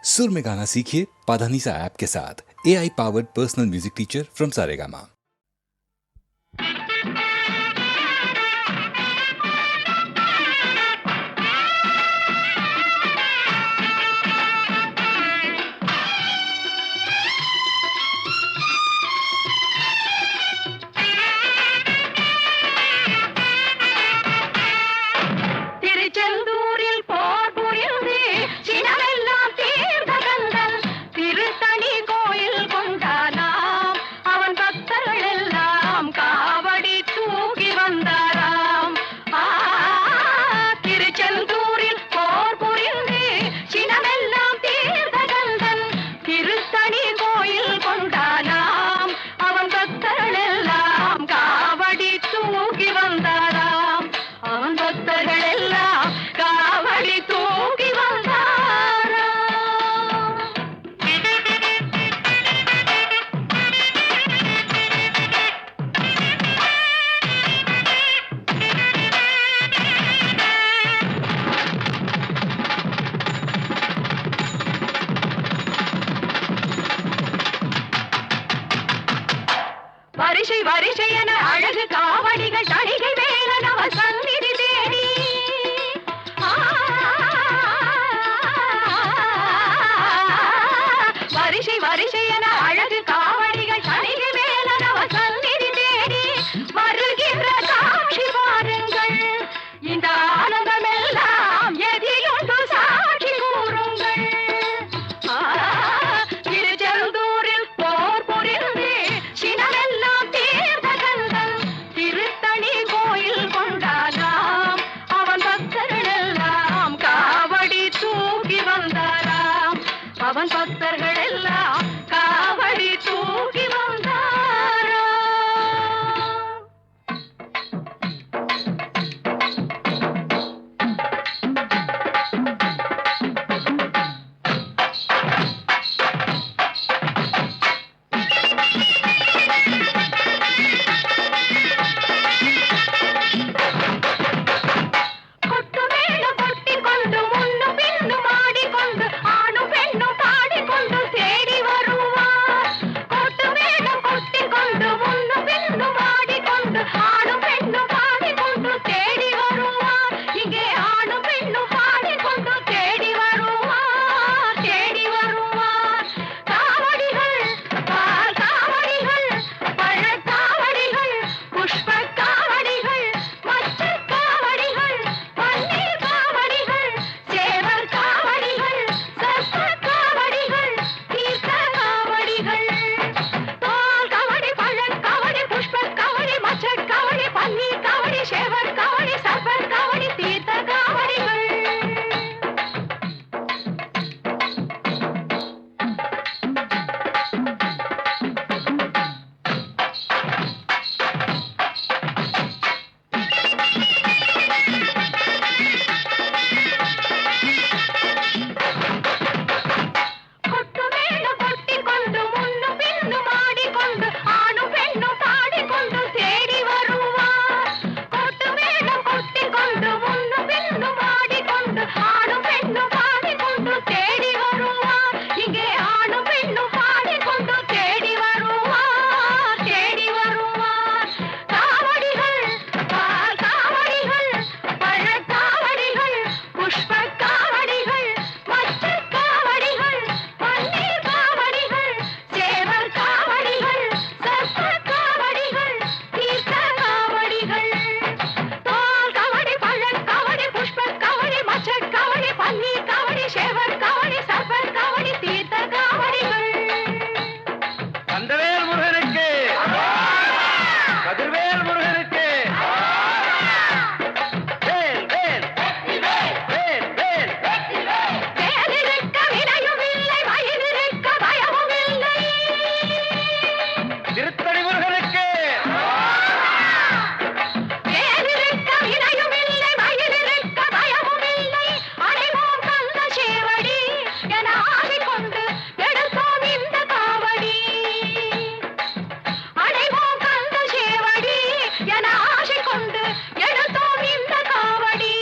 सुर में गाना सीखिए पाधानीसा ऐप के साथ। AI powered personal music teacher from Saregama. வரிசை வரிசை என அழகு காவடிகள் தணிகை வேலன் அவர் சந்நிதி தேடி வரிசை வரிசை என அழகு காவடிகள் தணிகை வேலன் அவர் சந்நிதி தேடி வருகின்ற காட்சி பாருங்கள். இந்த ஆனந்தம் எல்லாம் எதிலுண்டு சாட்சி கூறுங்கள். திருச்செந்தூரில் போர் புரிந்து சினமெல்லாம் தீர்த்த கந்தன் திருத்தணி கோயில் கொண்டானாம். அவன் பக்தர்கள் எல்லாம் காவடி தூக்கி வந்தாராம். அவன் பக்தர்கள் எல்லாம் காவடி தூக்கி வந்தாராம். கொட்டு மேளம் கொட்டிக்கொண்டு முன்னும் பின்னும் ஆடிக்கொண்டு ஆணும் பெண்ணும் பாடிக்கொண்டு தேடி வருவார். கொட்டு மேளம் கொட்டிக்கொண்டு முன்னும் பின்னும் ஆடிக்கொண்டு ஆணும் பெண்ணும் பாடிக்கொண்டு தேடி வருவார். இங்கே ஆணும் பெண்ணும் பாடிக்கொண்டு தேடி வருவார், தேடி வருவார். காவடிகள் பால் காவடிகள் பழக்காவடிகள் புஷ்ப காவடிகள் மற்ற காவடிகள் பன்னீர் காவடிகள் சேவல் காவடிகள் சர்ப்ப காவடிகள் தீர்த்த காவடிகள் பால் காவடி பழக்காவடி புஷ்ப காவடி மற்ற காவடி பன்னீர் காவடி சேவல் காவடி சர்ப்ப காவடி தீர்த்த காவடிகள். கொட்டு மேளம் கொட்டிக்கொண்டு முன்னும் பின்னும் ஆடிக்கொண்டு ஆணும் பெண்ணும் பாடிக்கொண்டு தேடி வருவார். கொட்டு மேளம் கொட்டிக்கொண்டு முன்னும் பின்னும் ஆடிக்கொண்டு ஆணும் பெண்ணும் பாடிக்கொண்டு தேடி வருவார். இங்கே ஆணும் பெண்ணும் பாடிக்கொண்டு தேடி வருவார், தேடி வருவார். காவடிகள் பால் காவடிகள் பழக்காவடிகள் புஷ்ப காவடிகள் மற்ற காவடிகள் பன்னீர் காவடிகள் சேவல் காவடிகள் சர்ப்ப காவடிகள் தீர்த்த காவடிகள் பால் காவடி பழக்காவடி புஷ்ப காவடி மற்ற காவடி பன்னீர் காவடி சேவல் காவடி சர்ப்ப காவடி தீர்த்த காவடிகள். கந்தவேல் முருகனுக்கு கதிர்வேல் முருகனுக்கு வேல் வேல் வேல் வேல் வேலிருக்க வினையும் இல்லை மயிலிருக்க பயமும் இல்லை. திருத்தணி முருகனுக்கு வேலிருக்க வினையும் இல்லை மயிலிருக்க பயமும் இல்லை. அடைவோம் கந்த சேவடி என ஆடிக்கொண்டு எடுத்தோம் இந்த காவடி. அடைவோம் கந்த சேவடி என ஆடிக்கொண்டு எடுத்தோம் இந்த காவடி.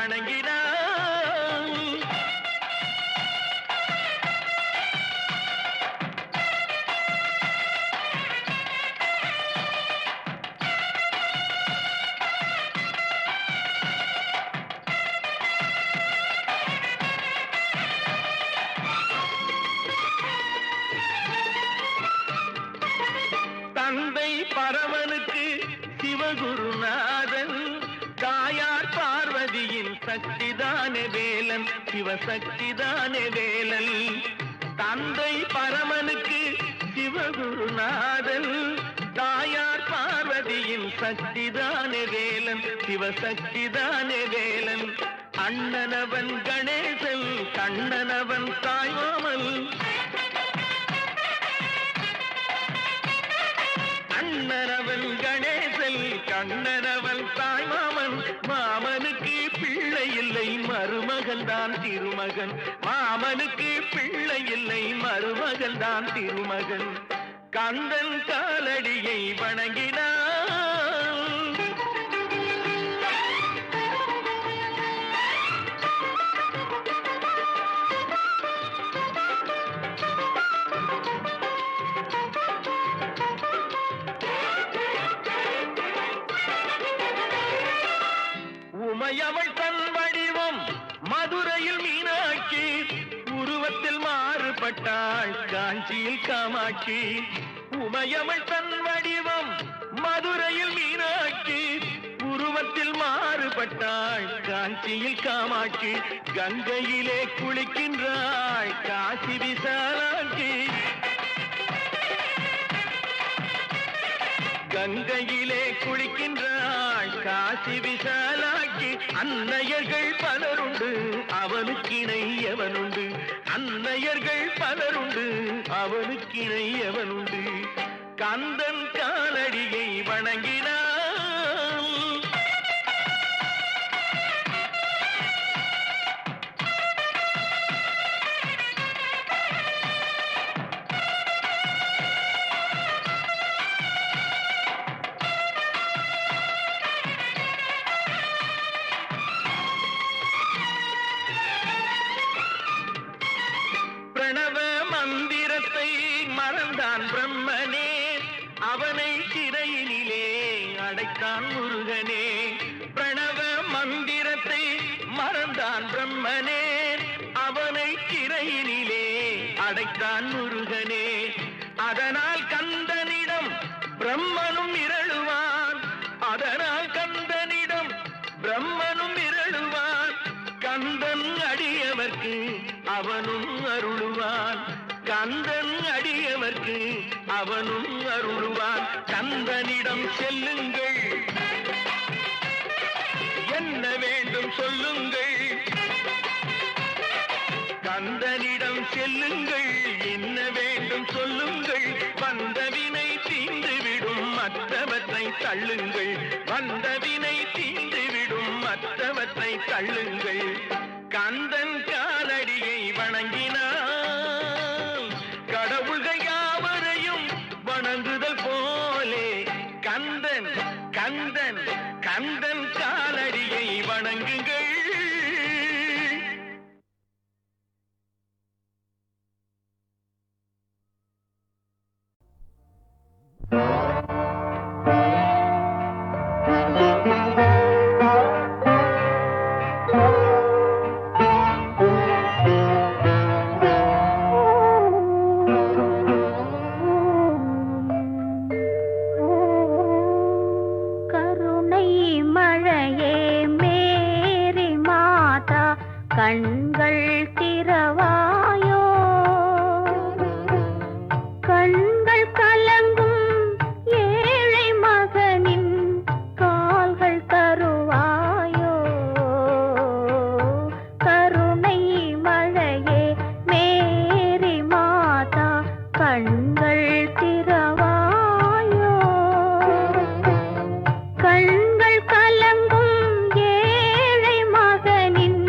வணங்கினான். தந்தை பரமனுக்கு சிவகுருநாதன், தாயார் பார்வதியின் சக்திதானே வேலன், சிவசக்திதானே வேலன். தந்தை பரமனுக்கு சிவகுருநாதன், தாயார் பார்வதியின் சக்திதானே வேலன், சிவசக்திதானே வேலன். அண்ணனவன் கணேசன், கண்ணனவன் தாய்மாமன். அண்ணனவன் கணேசன், கண்ணனவன் தாய்மாமன். மாமனுக்கு பிள்ளை இல்லை, மருமகன் தான் திருமகன். மாமனுக்கு பிள்ளை இல்லை, மருமகன் தான் திருமகன். கந்தன் காலடியை வணங்கினான். உமையவள் தன் வடிவம் மதுரையில் மீனாட்சி, உருவத்தில் மாறுபட்டாள் காஞ்சியில் காமாட்சி. உமையவள் தன் வடிவம் மதுரையில் மீனாட்சி, உருவத்தில் மாறுபட்டாள் காஞ்சியில் காமாட்சி. கங்கையிலே குளிக்கின்றாள் காசி விசாலாட்சி. கங்கையிலே குளிக்கின்றாள் காசி விசாலாட்சி. அன்னையர்கள் பலருண்டு, அவனுக்கிணை எவனுண்டு. அன்னையர்கள் பலருண்டு, அவனுக்கிணை எவனுண்டு. கந்தன் காலடியை வணங்கினான். பிரணவ மந்திரத்தை மறந்தான் பிரம்மனே, அவனை சிறையினிலே அடைத்தான் முருகனே. பிரணவ மந்திரத்தை மறந்தான் பிரம்மனே, அவனை சிறையினிலே அடைத்தான் முருகனே. அதனால் கந்தனிடம் பிரம்மனும் மிரளுவான், அதனால் கந்தனிடம் பிரம்மனும் மிரளுவான். கந்தன் அடியவர்க்கு அவனும் அருளுவான், கந்தன் அடியவர்க்கு அவனும் அருளுவான். கந்தனிடம் செல்லுங்கள், என்ன வேண்டும் சொல்லுங்கள். கந்தனிடம் செல்லுங்கள், என்ன வேண்டும் சொல்லுங்கள். வந்தவினை தீர்ந்துவிடும், மற்றவற்றை தள்ளுங்கள். வந்தவினை தீர்ந்துவிடும், மற்றவற்றை தள்ளுங்கள். கந்தன் காலடியை வணங்கினான். கடவுள்கள் யாவரையும் வணங்குதல் போலே கந்தன் கந்தன் கந்தன் காலடியை வணங்குங்கள். கண்கள் திறவாயோ, கண்கள் கலங்கும் ஏழை மகனின் கால்கள் தருவாயோ. கருணை மழையே மேரி மாதா, கண்கள் திறவாயோ. கண்கள் கலங்கும் ஏழை மகனின்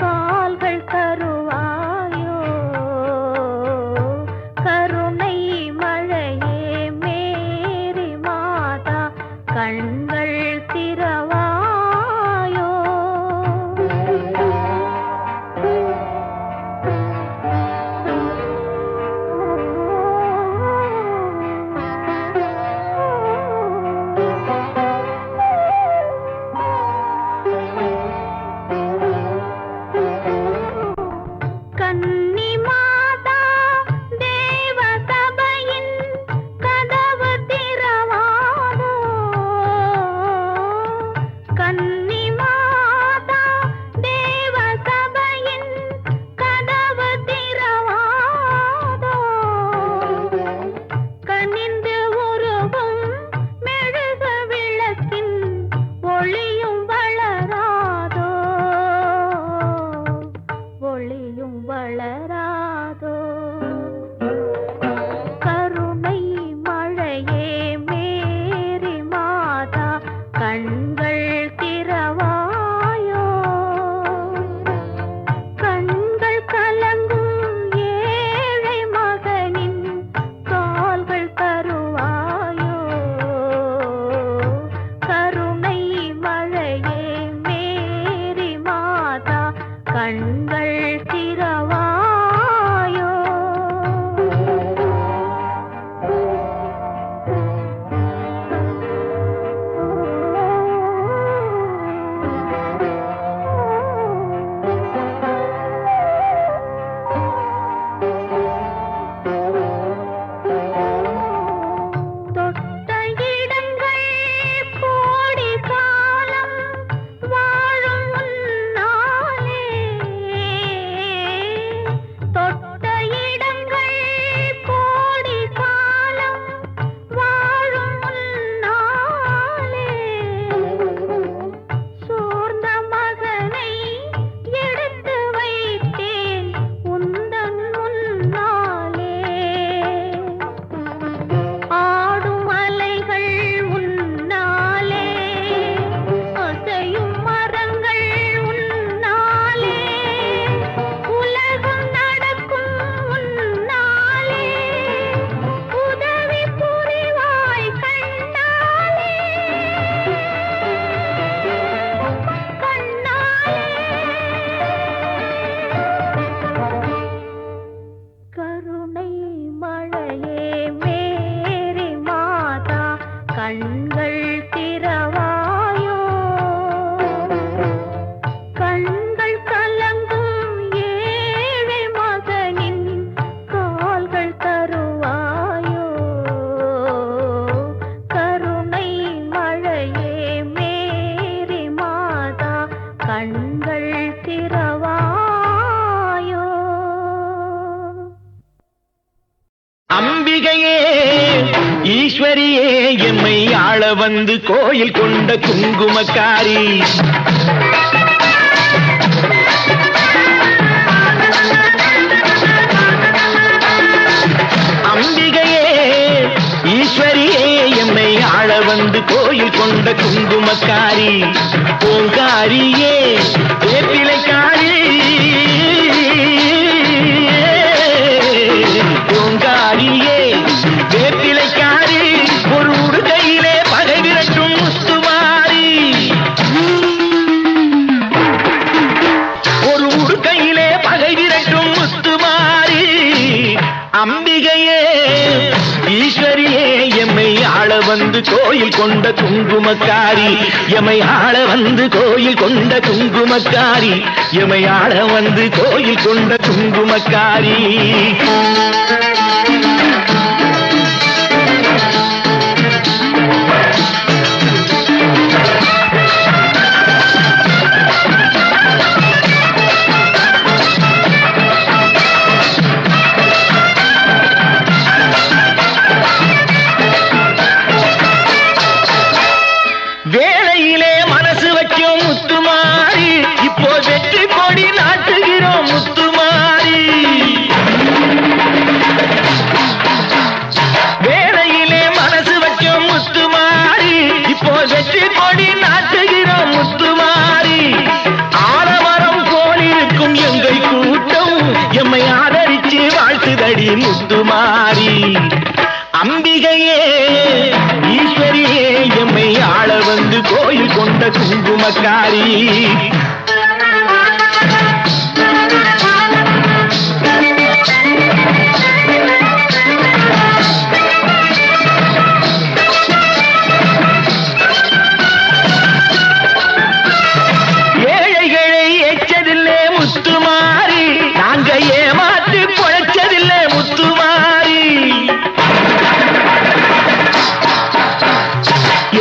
கால்கள் தருவாயோ. கண்கள் திறவாயோ. அம்பிகையே ஈஸ்வரியே எம்மை ஆள வந்து கோயில் கொண்ட குங்குமக்காரி. அம்பிகையே ஈஸ்வரியே எம்மை ஆள வந்து கோயில் கொண்ட குங்குமக்காரி. பூங்காரியே வேப்பிலைக்காரி. பூங்காரியே வேப்பிலைக்காரி. ஒரு உடுகையிலே பகை விரட்டும் முத்துமாரி. ஒரு உடுகையிலே பகை விரட்டும் முத்துமாரி. அம்பிகையே ஈஸ்வரியே எம்மை ஆள வந்து கோயில் கொண்ட குங்குமக்காரி. எம்மை ஆள வந்து கோயில் கொண்ட குங்குமக்காரி. எம்மை ஆள வந்து கோயில் கொண்ட குங்குமக்காரி. வேளையிலே மனசு வைக்கும் முத்துமாரி. இப்போ வெற்றி கொடி நாட்டுகிறோம் முத்துமாரி. வேளையிலே மனசு வைக்கும் முத்துமாரி. இப்போ வெற்றி கொடி நாட்டுகிறோம் முத்துமாரி. ஆலமரம் போல் இருக்கும் எங்கள் கூட்டம் எம்மை ஆதரிச்சு வாழ்த்துதடி முத்துமாரி. அம்பிகையே ஈஸ்வரியே எம்மை ஆள வந்து கோயில் கொண்ட குங்குமக்காரி. ஏழைகளை எச்சதில்லை முத்துமாரி. நாங்க ஏமாற்றி பொழைச்சதில்லை முத்துமாரி.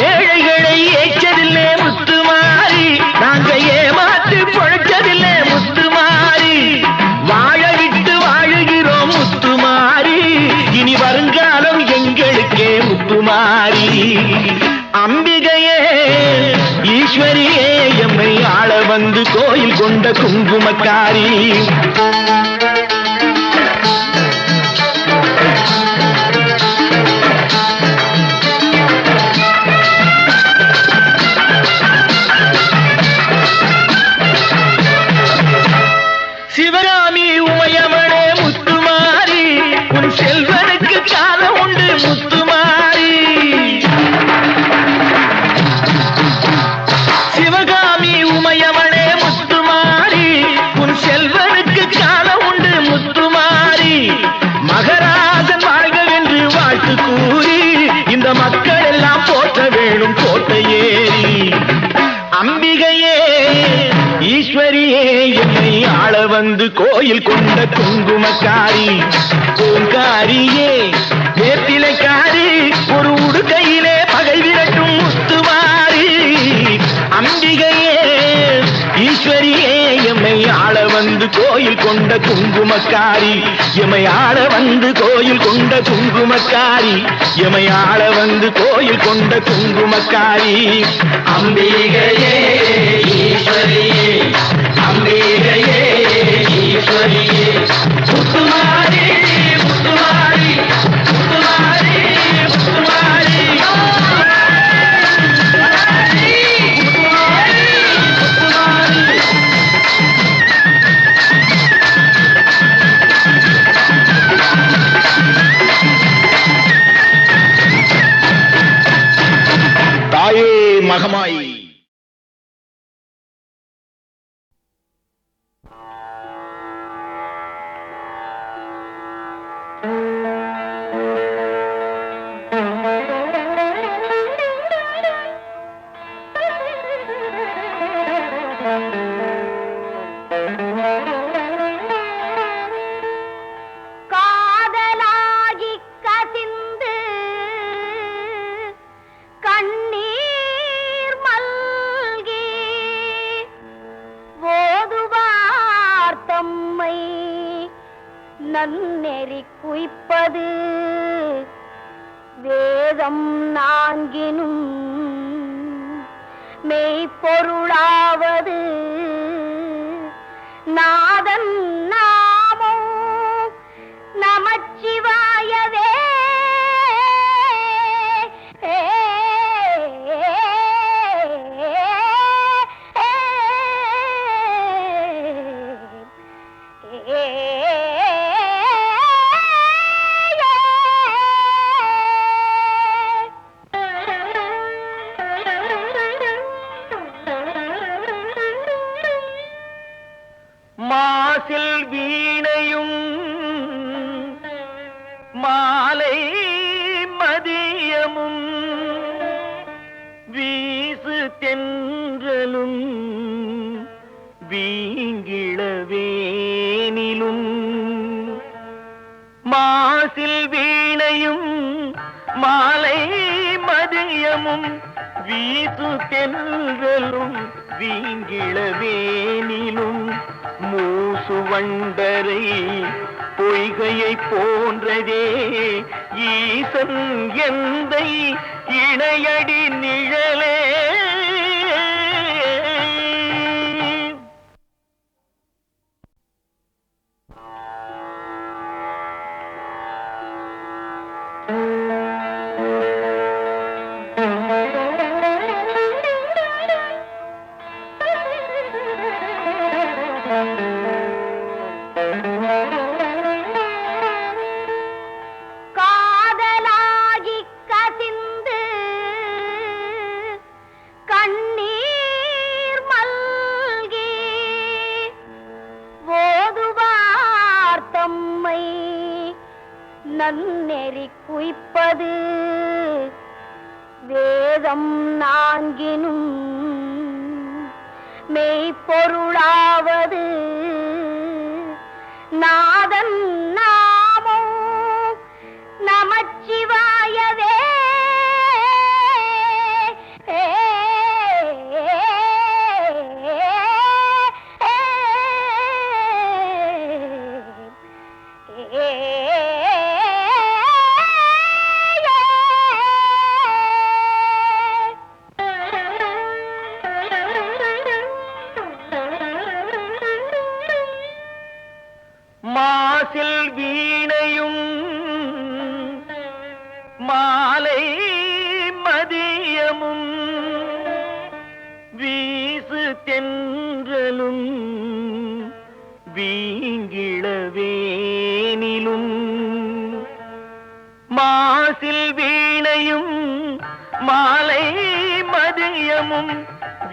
ஏழைகளை ஏச்சதில்லை முத்துமாரி. நாங்க ஏமாற்றி பொழைச்சதில்லை முத்துமாரி. வாழ விட்டு வாழுகிறோம் முத்துமாரி. இனி வருங்காலம் எங்களுக்கே முத்துமாரி. அம்பிகையே ஈஸ்வரியே எம்மை ஆள வந்து கோயில் கொண்ட குங்குமக்காரி. சிவகாமி உமையவளே முத்துமாரி. உன் செல்வனுக்கு காலம் உண்டு முத்துமாரி. சிவகாமி உமையவளே முத்துமாரி. உன் செல்வனுக்கு காலம் உண்டு முத்துமாரி. மகராஜன் வாழ்கவென்று வாழ்த்து கூறி இந்த மக்கள் எல்லாம் போற்ற வேணும் கோட்டையேறி. அம்பிகையே ஈஸ்வரியே எம்மை ஆள வந்து கோயில் கொண்ட குங்குமக்காரி. பூங்காரியே வேப்பிலைக்காரி. ஒரு உடுகையிலே பகை விரட்டும் முத்துமாரி. அம்பிகையே ஈஸ்வரியே எம்மை ஆள வந்து கோயில் கொண்ட குங்குமக்காரி. எம்மை ஆள வந்து கோயில் கொண்ட குங்குமக்காரி. எம்மை ஆள வந்து கோயில் கொண்ட குங்குமக்காரி. அம்பிகையே ஈஸ்வரியே. அம்பிகையே ஈஸ்வரியே. முத்துமாரி முத்துமாரி முத்துமாரி முத்துமாரி. தாயே மகமாய். தம்மை நன்னெறி குய்ப்பது வேதம் நான்கினும் மெய்ப்பொருளாவது நாதன் நாமோ நமச்சிவாயவே. மாசில் வீணையும் மாலை மதியமும் வீசு தென்றலும் வீங்கிளவேனிலும். மாசில் வீணையும் மாலை மதியமும் வீசு தென்றலும் வீங்கிளவேனிலும். மூசு வண்டரை பொய்கையை போன்றதே ஈசன் எந்தை இணையடி நிழலே. காதலாகி கசிந்து கண்ணீர் மல்கி ஓதுவார் தம்மை நன்னெறி குய்ப்பது வேதம் நான்கினும் மெய்ப்பொருளாவது நாதன் நாமோ நமச்சிவாயவே. மாசில் வீணையும் மாலை மதியமும் வீசு தென்றலும் வீங்கிளவேனிலும். மாசில் வீணையும் மாலை மதியமும்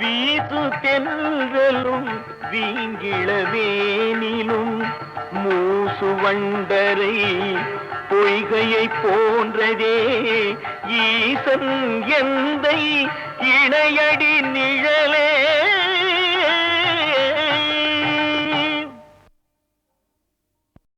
வீசு தென்றலும் வீங்கிளவேனிலும். மூசு வண்டரை பொய்கையை போன்றதே ஈசன் எந்தை இணையடி நிழலே.